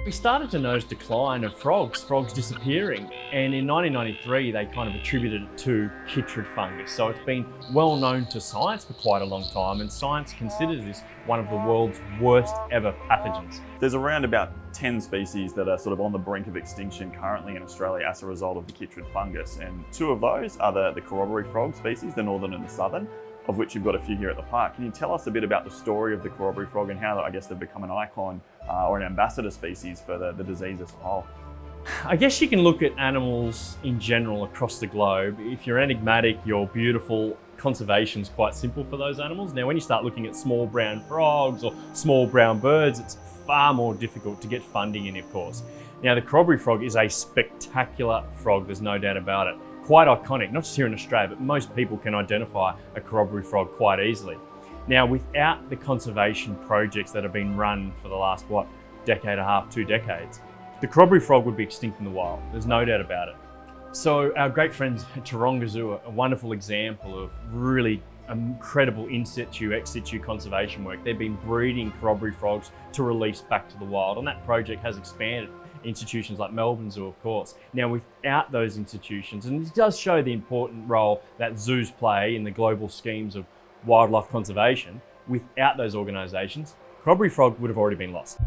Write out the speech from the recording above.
We started to notice decline of frogs disappearing, and in 1993 they kind of attributed it to Chytrid fungus. So it's been well known to science for quite a long time, and science considers this one of the world's worst ever pathogens. There's around about 10 species that are sort of on the brink of extinction currently in Australia as a result of the Chytrid fungus, and two of those are the corroboree frog species, the northern and the southern, of which you've got a few here at the park. Can you tell us a bit about the story of the corroboree frog and how, I guess, they've become an icon or an ambassador species for the disease as a whole? I guess you can look at animals in general across the globe. If you're enigmatic, you're beautiful, conservation's quite simple for those animals. Now, when you start looking at small brown frogs or small brown birds, it's far more difficult to get funding in, of course. Now, the corroboree frog is a spectacular frog, there's no doubt about it. Quite iconic, not just here in Australia, but most people can identify a corroboree frog quite easily. Now, without the conservation projects that have been run for the last, decade and a half, 2 decades, the corroboree frog would be extinct in the wild. There's no doubt about it. So our great friends at Taronga Zoo are a wonderful example of really incredible in situ, ex situ conservation work. They've been breeding corroboree frogs to release back to the wild, and that project has expanded. Institutions like Melbourne Zoo, of course. Now, without those institutions, and it does show the important role that zoos play in the global schemes of wildlife conservation, without those organisations, corroboree frog would have already been lost.